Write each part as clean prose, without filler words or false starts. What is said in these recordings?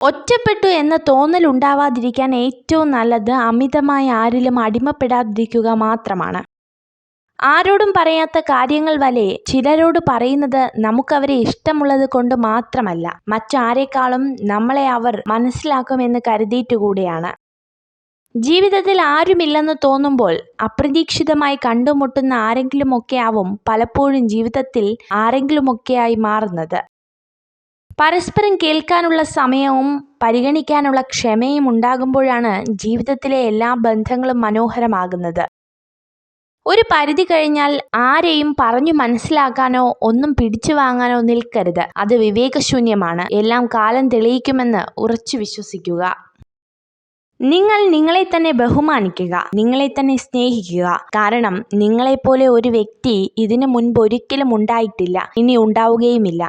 ഒറ്റപ്പെട്ടു എന്ന തോന്നലുണ്ടാവാതിരിക്കാൻ ഏറ്റവും നല്ലത് അമിതമായി ആരിലും അടിമപ്പെടാതിരിക്കുക മാത്രമാണ്. ആരോടും പറയാത്ത കാര്യങ്ങൾ വരെ ചിലരോട് പറയുന്നത് നമുക്കവരെ ഇഷ്ടമുള്ളത് കൊണ്ട് മാത്രമല്ല, മറ്റാരെക്കാളും നമ്മളെ അവർ മനസ്സിലാക്കുമെന്ന് കരുതിയിട്ടുകൂടിയാണ്. ജീവിതത്തിൽ ആരുമില്ലെന്ന് തോന്നുമ്പോൾ അപ്രതീക്ഷിതമായി കണ്ടുമുട്ടുന്ന ആരെങ്കിലുമൊക്കെയാവും പലപ്പോഴും ജീവിതത്തിൽ ആരെങ്കിലുമൊക്കെയായി മാറുന്നത്. പരസ്പരം കേൾക്കാനുള്ള സമയവും പരിഗണിക്കാനുള്ള ക്ഷമയും ഉണ്ടാകുമ്പോഴാണ് ജീവിതത്തിലെ എല്ലാ ബന്ധങ്ങളും മനോഹരമാകുന്നത്. ഒരു പരിധി കഴിഞ്ഞാൽ ആരെയും പറഞ്ഞു മനസ്സിലാക്കാനോ ഒന്നും പിടിച്ചു വാങ്ങാനോ നിൽക്കരുത്. അത് വിവേകശൂന്യമാണ്. എല്ലാം കാലം തെളിയിക്കുമെന്ന് ഉറച്ചു വിശ്വസിക്കുക. നിങ്ങൾ നിങ്ങളെ തന്നെ ബഹുമാനിക്കുക, നിങ്ങളെ തന്നെ സ്നേഹിക്കുക. കാരണം നിങ്ങളെപ്പോലെ ഒരു വ്യക്തി ഇതിനു മുൻപ് ഒരിക്കലും ഉണ്ടായിട്ടില്ല, ഇനി ഉണ്ടാവുകയുമില്ല.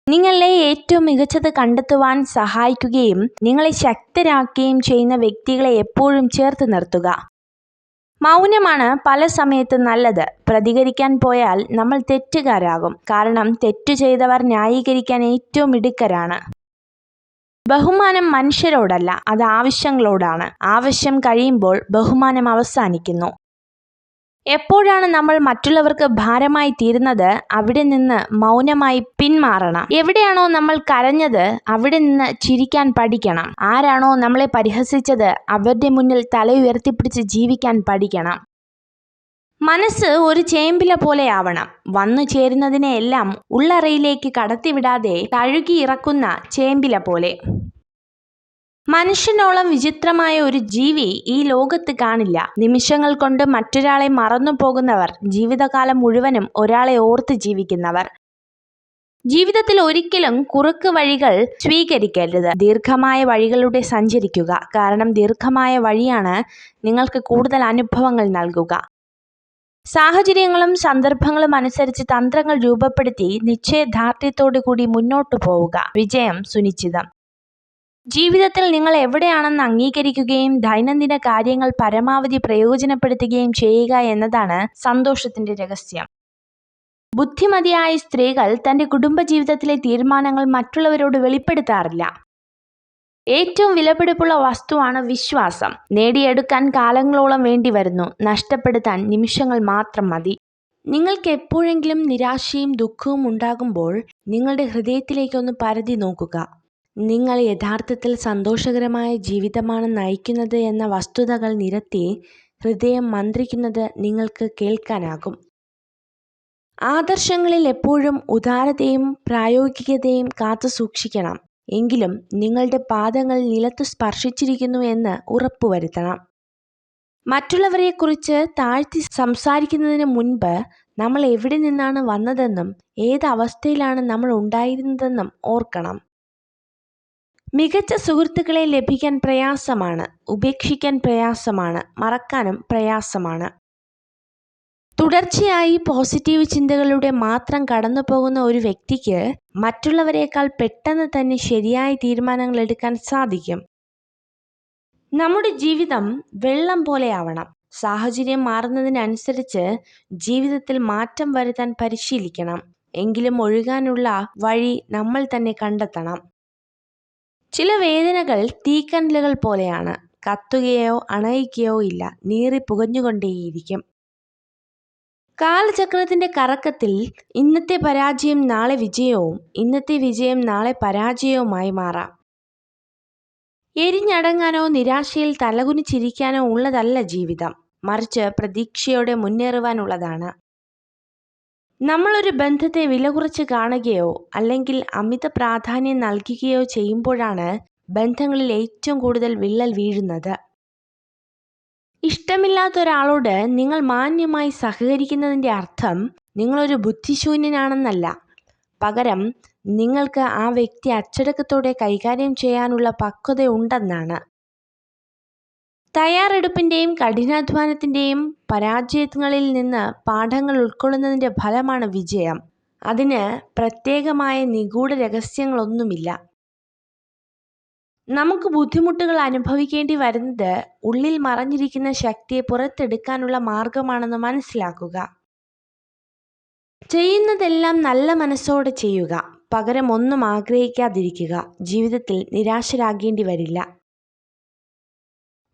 നിങ്ങളെ ഏറ്റവും മികച്ചത് കണ്ടെത്തുവാൻ സഹായിക്കുകയും നിങ്ങളെ ശക്തരാക്കുകയും ചെയ്യുന്ന വ്യക്തികളെ എപ്പോഴും ചേർത്ത് നിർത്തുക. മൗനമാണ് പല സമയത്തും നല്ലത്. പ്രതികരിക്കാൻ പോയാൽ നമ്മൾ തെറ്റുകാരാകും. കാരണം തെറ്റു ചെയ്തവർ ന്യായീകരിക്കാൻ ഏറ്റവും മിടുക്കരാണ്. ബഹുമാനം മനുഷ്യരോടല്ല, അത് ആവശ്യങ്ങളോടാണ്. ആവശ്യം കഴിയുമ്പോൾ ബഹുമാനം അവസാനിക്കുന്നു. എപ്പോഴാണ് നമ്മൾ മറ്റുള്ളവർക്ക് ഭാരമായി തീരുന്നത്, അവിടെ നിന്ന് മൗനമായി പിന്മാറണം. എവിടെയാണോ നമ്മൾ കരഞ്ഞത്, അവിടെ നിന്ന് ചിരിക്കാൻ പഠിക്കണം. ആരാണോ നമ്മളെ പരിഹസിച്ചത്, അവരുടെ മുന്നിൽ തല ഉയർത്തിപ്പിടിച്ച് ജീവിക്കാൻ പഠിക്കണം. മനസ്സ് ഒരു ചേമ്പില പോലെ ആവണം. വന്നു ചേരുന്നതിനെയെല്ലാം ഉള്ളറയിലേക്ക് കടത്തിവിടാതെ തഴുകിയിറക്കുന്ന ചേമ്പില പോലെ. മനുഷ്യനോളം വിചിത്രമായ ഒരു ജീവി ഈ ലോകത്ത് കാണില്ല. നിമിഷങ്ങൾ കൊണ്ട് മറ്റൊരാളെ മറന്നു പോകുന്നവർ, ജീവിതകാലം മുഴുവനും ഒരാളെ ഓർത്ത് ജീവിക്കുന്നവർ. ജീവിതത്തിൽ ഒരിക്കലും കുറുക്ക് വഴികൾ സ്വീകരിക്കരുത്. ദീർഘമായ വഴികളിലൂടെ സഞ്ചരിക്കുക. കാരണം ദീർഘമായ വഴിയാണ് നിങ്ങൾക്ക് കൂടുതൽ അനുഭവങ്ങൾ നൽകുക. സാഹചര്യങ്ങളും സന്ദർഭങ്ങളും അനുസരിച്ച് തന്ത്രങ്ങൾ രൂപപ്പെടുത്തി നിശ്ചയദാർഢ്യത്തോടു കൂടി മുന്നോട്ടു പോവുക. വിജയം സുനിശ്ചിതം. ജീവിതത്തിൽ നിങ്ങൾ എവിടെയാണെന്ന് അംഗീകരിക്കുകയും ദൈനംദിന കാര്യങ്ങൾ പരമാവധി പ്രയോജനപ്പെടുത്തുകയും ചെയ്യുക എന്നതാണ് സന്തോഷത്തിന്റെ രഹസ്യം. ബുദ്ധിമതിയായ സ്ത്രീകൾ തന്റെ കുടുംബജീവിതത്തിലെ തീരുമാനങ്ങൾ മറ്റുള്ളവരോട് വെളിപ്പെടുത്താറില്ല. ഏറ്റവും വിലപിടിപ്പുള്ള വസ്തുവാണ് വിശ്വാസം. നേടിയെടുക്കാൻ കാലങ്ങളോളം വേണ്ടി വരുന്നു, നഷ്ടപ്പെടുത്താൻ നിമിഷങ്ങൾ മാത്രം മതി. നിങ്ങൾക്ക് എപ്പോഴെങ്കിലും നിരാശയും ദുഃഖവും ഉണ്ടാകുമ്പോൾ നിങ്ങളുടെ ഹൃദയത്തിലേക്കൊന്ന് പരതി നോക്കുക. നിങ്ങൾ യഥാർത്ഥത്തിൽ സന്തോഷകരമായ ജീവിതമാണ് നയിക്കുന്നത് എന്ന വസ്തുതകൾ നിരത്തി ഹൃദയം മന്ത്രിക്കുന്നത് നിങ്ങൾക്ക് കേൾക്കാനാകും. ആദർശങ്ങളിൽ എപ്പോഴും ഉദാരതയും പ്രായോഗികതയും കാത്തു സൂക്ഷിക്കണം. എങ്കിലും നിങ്ങളുടെ പാദങ്ങൾ നിലത്ത് സ്പർശിച്ചിരിക്കുന്നു എന്ന് ഉറപ്പുവരുത്തണം. മറ്റുള്ളവരെക്കുറിച്ച് താഴ്ത്തി സംസാരിക്കുന്നതിന് മുൻപ് നമ്മൾ എവിടെ നിന്നാണ് വന്നതെന്നും ഏത് അവസ്ഥയിലാണ് നമ്മൾ ഉണ്ടായിരുന്നതെന്നും ഓർക്കണം. മികച്ച സുഹൃത്തുക്കളെ ലഭിക്കാൻ പ്രയാസമാണ്, ഉപേക്ഷിക്കാൻ പ്രയാസമാണ്, മറക്കാനും പ്രയാസമാണ്. തുടർച്ചയായി പോസിറ്റീവ് ചിന്തകളിലൂടെ മാത്രം കടന്നു പോകുന്ന ഒരു വ്യക്തിക്ക് മറ്റുള്ളവരെക്കാൾ പെട്ടെന്ന് തന്നെ ശരിയായ തീരുമാനങ്ങൾ എടുക്കാൻ സാധിക്കും. നമ്മുടെ ജീവിതം വെള്ളം പോലെയാവണം. സാഹചര്യം മാറുന്നതിനനുസരിച്ച് ജീവിതത്തിൽ മാറ്റം വരുത്താൻ പരിശീലിക്കണം. എങ്കിലും ഒഴുകാനുള്ള വഴി നമ്മൾ തന്നെ കണ്ടെത്തണം. ചില വേദനകൾ തീക്കനലുകൾ പോലെയാണ്. കത്തുകയോ അണയിക്കുകയോ ഇല്ല, നീറി പുകഞ്ഞുകൊണ്ടേയിരിക്കും. കാലചക്രത്തിന്റെ കറക്കത്തിൽ ഇന്നത്തെ പരാജയം നാളെ വിജയവും, ഇന്നത്തെ വിജയം നാളെ പരാജയവുമായി മാറാം. എരിഞ്ഞടങ്ങാനോ നിരാശയിൽ തലകുനിച്ചിരിക്കാനോ ഉള്ളതല്ല ജീവിതം, മറിച്ച് പ്രതീക്ഷയോടെ മുന്നേറുവാനുള്ളതാണ്. നമ്മളൊരു ബന്ധത്തെ വില കുറച്ച് കാണുകയോ അല്ലെങ്കിൽ അമിത പ്രാധാന്യം നൽകുകയോ ചെയ്യുമ്പോഴാണ് ബന്ധങ്ങളിൽ ഏറ്റവും കൂടുതൽ വിള്ളൽ വീഴുന്നത്. ഇഷ്ടമില്ലാത്ത ഒരാളോട് നിങ്ങൾ മാന്യമായി സഹകരിക്കുന്നതിൻ്റെ അർത്ഥം നിങ്ങളൊരു ബുദ്ധിശൂന്യനാണെന്നല്ല. പകരം നിങ്ങൾക്ക് ആ വ്യക്തി അച്ചടക്കത്തോടെ കൈകാര്യം ചെയ്യാനുള്ള പക്വതയുണ്ടെന്നാണ്. തയ്യാറെടുപ്പിൻ്റെയും കഠിനാധ്വാനത്തിൻ്റെയും പരാജയങ്ങളിൽ നിന്ന് പാഠങ്ങൾ ഉൾക്കൊള്ളുന്നതിൻ്റെ ഫലമാണ് വിജയം. അതിന് പ്രത്യേകമായ നിഗൂഢ രഹസ്യങ്ങളൊന്നുമില്ല. നമുക്ക് ബുദ്ധിമുട്ടുകൾ അനുഭവിക്കേണ്ടി വരുന്നത് ഉള്ളിൽ മറഞ്ഞിരിക്കുന്ന ശക്തിയെ പുറത്തെടുക്കാനുള്ള മാർഗമാണെന്ന് മനസ്സിലാക്കുക. ചെയ്യുന്നതെല്ലാം നല്ല മനസ്സോടെ ചെയ്യുക. പകരം ഒന്നും ആഗ്രഹിക്കാതിരിക്കുക. ജീവിതത്തിൽ നിരാശരാകേണ്ടി വരില്ല.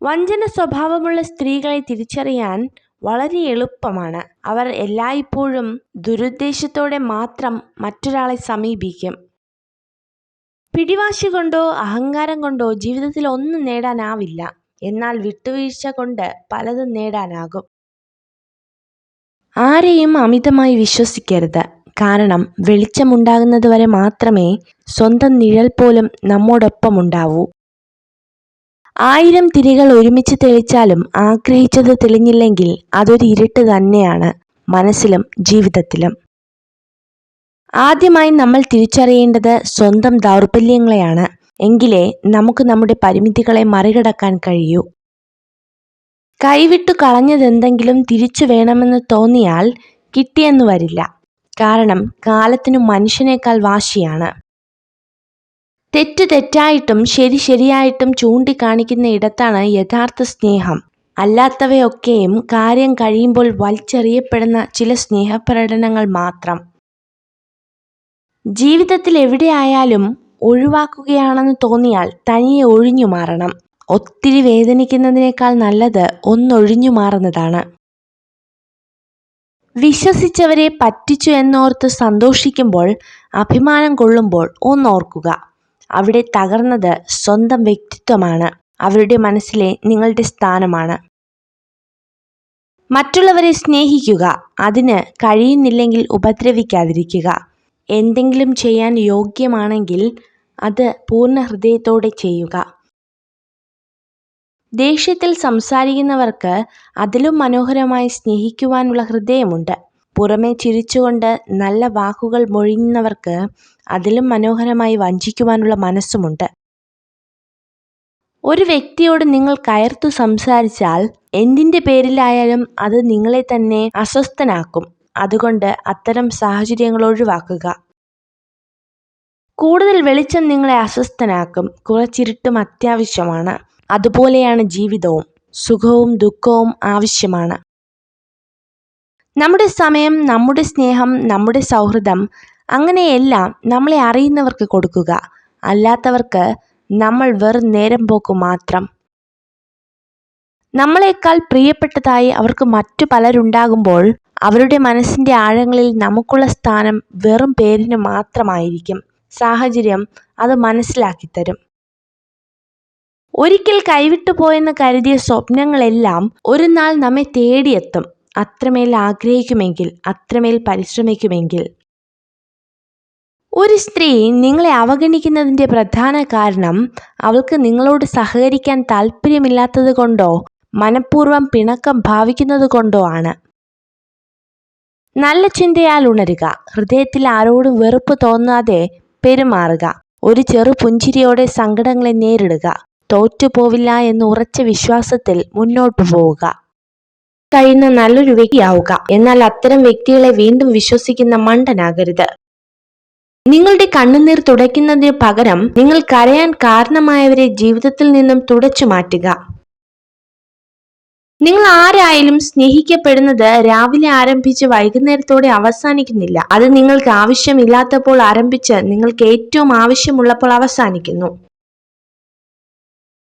വഞ്ചന സ്വഭാവമുള്ള സ്ത്രീകളെ തിരിച്ചറിയാൻ വളരെ എളുപ്പമാണ്. അവർ എല്ലായ്പ്പോഴും ദുരുദ്ദേശത്തോടെ മാത്രം മറ്റൊരാളെ സമീപിക്കും. പിടിവാശി കൊണ്ടോ അഹങ്കാരം കൊണ്ടോ ജീവിതത്തിൽ ഒന്നും നേടാനാവില്ല. എന്നാൽ വിട്ടുവീഴ്ച കൊണ്ട് പലതും നേടാനാകും. ആരെയും അമിതമായി വിശ്വസിക്കരുത്. കാരണം വെളിച്ചമുണ്ടാകുന്നത് വരെ മാത്രമേ സ്വന്തം നിഴൽ പോലും നമ്മോടൊപ്പം ഉണ്ടാവൂ. 1000 തിരികൾ ഒരുമിച്ച് തെളിച്ചാലും ആഗ്രഹിച്ചത് തെളിഞ്ഞില്ലെങ്കിൽ അതൊരു ഇരുട്ട് തന്നെയാണ്, മനസ്സിലും ജീവിതത്തിലും. ആദ്യമായി നമ്മൾ തിരിച്ചറിയേണ്ടത് സ്വന്തം ദൗർബല്യങ്ങളെയാണ്. എങ്കിലേ നമുക്ക് നമ്മുടെ പരിമിതികളെ മറികടക്കാൻ കഴിയൂ. കൈവിട്ടു കളഞ്ഞതെന്തെങ്കിലും തിരിച്ചു വേണമെന്ന് തോന്നിയാൽ കിട്ടിയെന്നു വരില്ല. കാരണം കാലത്തിനു മനുഷ്യനേക്കാൾ വാശിയാണ്. തെറ്റ് തെറ്റായിട്ടും ശരി ശരിയായിട്ടും ചൂണ്ടിക്കാണിക്കുന്ന ഇടത്താണ് യഥാർത്ഥ സ്നേഹം. അല്ലാത്തവയൊക്കെയും കാര്യം കഴിയുമ്പോൾ വലിച്ചെറിയപ്പെടുന്ന ചില സ്നേഹപ്രകടനങ്ങൾ മാത്രം. ജീവിതത്തിൽ എവിടെയായാലും ഒഴിവാക്കുകയാണെന്ന് തോന്നിയാൽ തനിയെ ഒഴിഞ്ഞു മാറണം. ഒത്തിരി വേദനിക്കുന്നതിനേക്കാൾ നല്ലത് ഒന്നൊഴിഞ്ഞു മാറുന്നതാണ്. വിശ്വസിച്ചവരെ പറ്റിച്ചു എന്നോർത്ത് സന്തോഷിക്കുമ്പോൾ, അഭിമാനം കൊള്ളുമ്പോൾ ഒന്നോർക്കുക, അവിടെ തകർന്നത് സ്വന്തം വ്യക്തിത്വമാണ്. അവരുടെ മനസ്സിലെ നിങ്ങളുടെ സ്ഥാനമാണ്. മറ്റുള്ളവരെ സ്നേഹിക്കുക. അതിന് കഴിയുന്നില്ലെങ്കിൽ ഉപദ്രവിക്കാതിരിക്കുക. എന്തെങ്കിലും ചെയ്യാൻ യോഗ്യമാണെങ്കിൽ അത് പൂർണ്ണ ഹൃദയത്തോടെ ചെയ്യുക. ദേഷ്യത്തിൽ സംസാരിക്കുന്നവർക്ക് അതിലും മനോഹരമായി സ്നേഹിക്കുവാനുള്ള ഹൃദയമുണ്ട്. പുറമെ ചിരിച്ചുകൊണ്ട് നല്ല വാക്കുകൾ മൊഴിയുന്നവർക്ക് അതിലും മനോഹരമായി വഞ്ചിക്കുവാനുള്ള മനസ്സുമുണ്ട്. ഒരു വ്യക്തിയോട് നിങ്ങൾ കയർത്തു സംസാരിച്ചാൽ എന്തിൻ്റെ പേരിലായാലും അത് നിങ്ങളെ തന്നെ അസ്വസ്ഥനാക്കും. അതുകൊണ്ട് അത്തരം സാഹചര്യങ്ങൾ ഒഴിവാക്കുക. കൂടുതൽ വെളിച്ചം നിങ്ങളെ അസ്വസ്ഥനാക്കും. കുറച്ചിരുട്ടും അത്യാവശ്യമാണ്. അതുപോലെയാണ് ജീവിതവും. സുഖവും ദുഃഖവും ആവശ്യമാണ്. നമ്മുടെ സമയം, നമ്മുടെ സ്നേഹം, നമ്മുടെ സൗഹൃദം, അങ്ങനെയെല്ലാം നമ്മളെ അറിയുന്നവർക്ക് കൊടുക്കുക. അല്ലാത്തവർക്ക് നമ്മൾ വെറും നേരം പോക്കു മാത്രം. നമ്മളെക്കാൾ പ്രിയപ്പെട്ടതായി അവർക്ക് മറ്റു പലരുണ്ടാകുമ്പോൾ അവരുടെ മനസ്സിൻ്റെ ആഴങ്ങളിൽ നമുക്കുള്ള സ്ഥാനം വെറും പേരിന് മാത്രമായിരിക്കും. സാഹചര്യം അത് മനസ്സിലാക്കിത്തരും. ഒരിക്കൽ കൈവിട്ടു പോയെന്ന് കരുതിയ സ്വപ്നങ്ങളെല്ലാം ഒരു നാൾ നമ്മെ തേടിയെത്തും. അത്രമേൽ ആഗ്രഹിക്കുമെങ്കിൽ, അത്രമേൽ പരിശ്രമിക്കുമെങ്കിൽ. ഒരു സ്ത്രീ നിങ്ങളെ അവഗണിക്കുന്നതിൻ്റെ പ്രധാന കാരണം അവൾക്ക് നിങ്ങളോട് സഹകരിക്കാൻ താല്പര്യമില്ലാത്തത് കൊണ്ടോ മനഃപൂർവ്വം പിണക്കം ഭാവിക്കുന്നത് കൊണ്ടോ ആണ്. നല്ല ചിന്തയാൽ ഉണരുക. ഹൃദയത്തിൽ ആരോടും വെറുപ്പ് തോന്നാതെ പെരുമാറുക. ഒരു ചെറു പുഞ്ചിരിയോടെ സങ്കടങ്ങളെ നേരിടുക. തോറ്റുപോവില്ല എന്ന് ഉറച്ച വിശ്വാസത്തിൽ മുന്നോട്ടു പോവുക. കഴിയുന്ന നല്ലൊരു വ്യക്തിയാവുക. എന്നാൽ അത്തരം വ്യക്തികളെ വീണ്ടും വിശ്വസിക്കുന്ന മണ്ടനാകരുത്. നിങ്ങളുടെ കണ്ണുനീർ തുടയ്ക്കുന്നതിന് പകരം നിങ്ങൾ കരയാൻ കാരണമായവരെ ജീവിതത്തിൽ നിന്നും തുടച്ചു മാറ്റുക. നിങ്ങൾ ആരായാലും സ്നേഹിക്കപ്പെടുന്നത് രാവിലെ ആരംഭിച്ച് വൈകുന്നേരത്തോടെ അവസാനിക്കുന്നില്ല. അത് നിങ്ങൾക്ക് ആവശ്യമില്ലാത്തപ്പോൾ ആരംഭിച്ച് നിങ്ങൾക്ക് ഏറ്റവും ആവശ്യമുള്ളപ്പോൾ അവസാനിക്കുന്നു.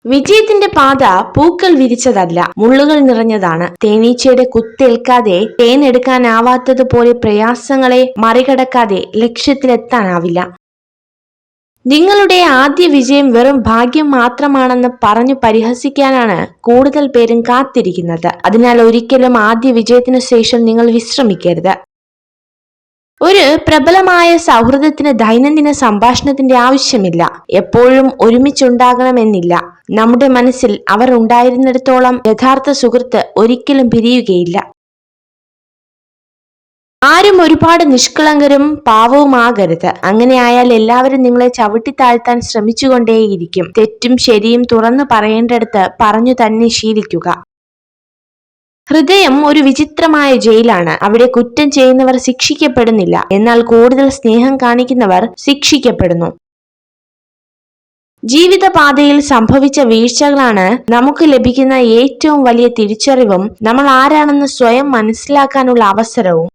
വിജയത്തിന്റെ പാത പൂക്കൾ വിരിച്ചതല്ല, മുള്ളുകൾ നിറഞ്ഞതാണ്. തേനീച്ചയുടെ കുത്തേൽക്കാതെ തേനെടുക്കാനാവാത്തതുപോലെ പ്രയാസങ്ങളെ മറികടക്കാതെ ലക്ഷ്യത്തിലെത്താനാവില്ല. നിങ്ങളുടെ ആദ്യ വിജയം വെറും ഭാഗ്യം മാത്രമാണെന്ന് പറഞ്ഞു പരിഹസിക്കാനാണ് കൂടുതൽ പേരും കാത്തിരിക്കുന്നത്. അതിനാൽ ഒരിക്കലും ആദ്യ വിജയത്തിനു ശേഷം നിങ്ങൾ വിശ്രമിക്കരുത്. ഒരു പ്രബലമായ സൗഹൃദത്തിന് ദൈനംദിന സംഭാഷണത്തിന്റെ ആവശ്യമില്ല. എപ്പോഴും ഒരുമിച്ചുണ്ടാകണമെന്നില്ല. നമ്മുടെ മനസ്സിൽ അവർ ഉണ്ടായിരുന്നിടത്തോളം യഥാർത്ഥ സുഹൃത്ത് ഒരിക്കലും പിരിയുകയില്ല. ആരും ഒരുപാട് നിഷ്കളങ്കരും പാവവുമാകരുത്. അങ്ങനെയായാൽ എല്ലാവരും നിങ്ങളെ ചവിട്ടിത്താഴ്ത്താൻ ശ്രമിച്ചുകൊണ്ടേയിരിക്കും. തെറ്റും ശരിയും തുറന്നു പറയേണ്ടടുത്ത് പറഞ്ഞു തന്നെ ശീലിക്കുക. ഹൃദയം ഒരു വിചിത്രമായ ജയിലാണ്. അവിടെ കുറ്റം ചെയ്യുന്നവർ ശിക്ഷിക്കപ്പെടുന്നില്ല, എന്നാൽ കൂടുതൽ സ്നേഹം കാണിക്കുന്നവർ ശിക്ഷിക്കപ്പെടുന്നു. ജീവിതപാതയിൽ സംഭവിച്ച വീഴ്ചകളാണ് നമുക്ക് ലഭിക്കുന്ന ഏറ്റവും വലിയ തിരിച്ചറിവും നമ്മൾ ആരാണെന്ന് സ്വയം മനസ്സിലാക്കാനുള്ള അവസരവും.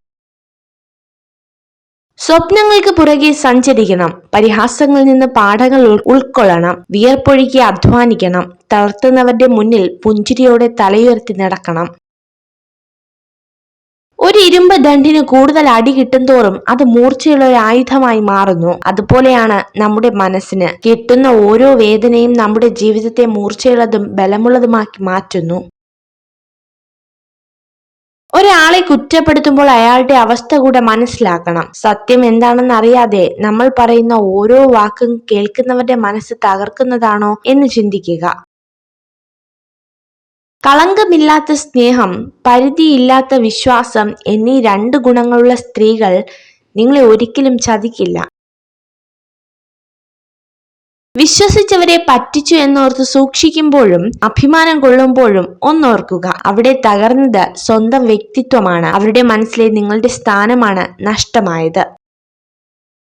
സ്വപ്നങ്ങൾക്ക് പുറകെ സഞ്ചരിക്കണം. പരിഹാസങ്ങളിൽ നിന്ന് പാഠങ്ങൾ ഉൾക്കൊള്ളണം. വിയർപ്പൊഴുക്കി അധ്വാനിക്കണം. തളർത്തുന്നവരുടെ മുന്നിൽ പുഞ്ചിരിയോടെ തലയുയർത്തി നടക്കണം. ഒരു ഇരുമ്പ് ദണ്ഡിന് കൂടുതൽ അടി കിട്ടുന്തോറും അത് മൂർച്ചയുള്ള ഒരു ആയുധമായി മാറുന്നു. അതുപോലെയാണ് നമ്മുടെ മനസ്സിന്. കിട്ടുന്ന ഓരോ വേദനയും നമ്മുടെ ജീവിതത്തെ മൂർച്ചയുള്ളതും ബലമുള്ളതുമാക്കി മാറ്റുന്നു. ഒരാളെ കുറ്റപ്പെടുത്തുമ്പോൾ അയാളുടെ അവസ്ഥ കൂടെ മനസ്സിലാക്കണം. സത്യം എന്താണെന്ന് അറിയാതെ നമ്മൾ പറയുന്ന ഓരോ വാക്കും കേൾക്കുന്നവരുടെ മനസ്സ് തകർക്കുന്നതാണോ എന്ന് ചിന്തിക്കുക. കളങ്കമില്ലാത്ത സ്നേഹം, പരിധിയില്ലാത്ത വിശ്വാസം എന്നീ 2 ഗുണങ്ങളുള്ള സ്ത്രീകൾ നിങ്ങളെ ഒരിക്കലും ചതിക്കില്ല. വിശ്വസിച്ചവരെ പറ്റിച്ചു എന്നോർത്ത് സൂക്ഷിക്കുമ്പോഴും അഭിമാനം കൊള്ളുമ്പോഴും ഒന്നോർക്കുക, അവിടെ തകർന്നത് സ്വന്തം വ്യക്തിത്വമാണ്. അവരുടെ മനസ്സിലെ നിങ്ങളുടെ സ്ഥാനമാണ് നഷ്ടമായത്.